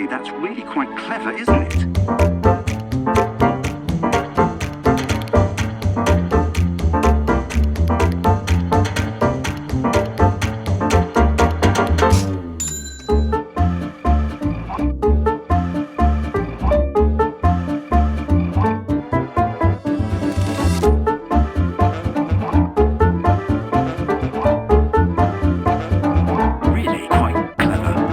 Really, that's really quite clever, isn't it? Really quite clever.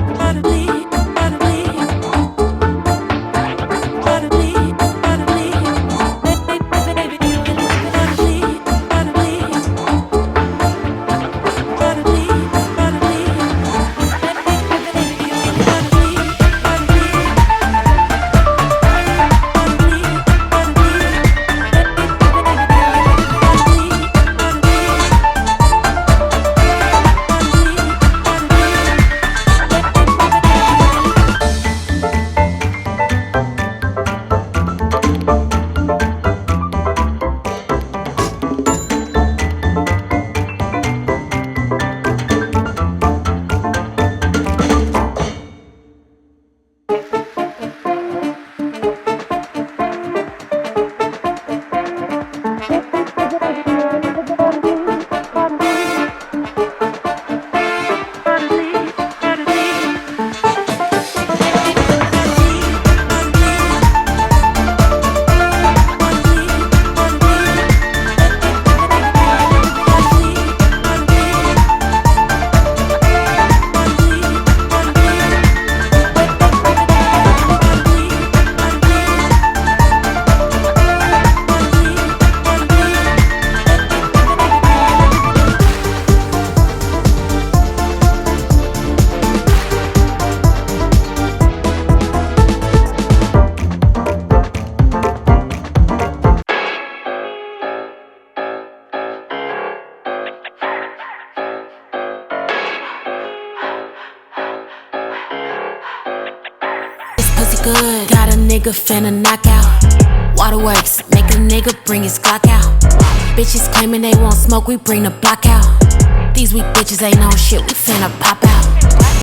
Pussy good, got a nigga finna knock out. Waterworks, make a nigga bring his Glock out. Bitches claiming they want smoke, we bring the block out. These weak bitches ain't no shit, we finna pop out.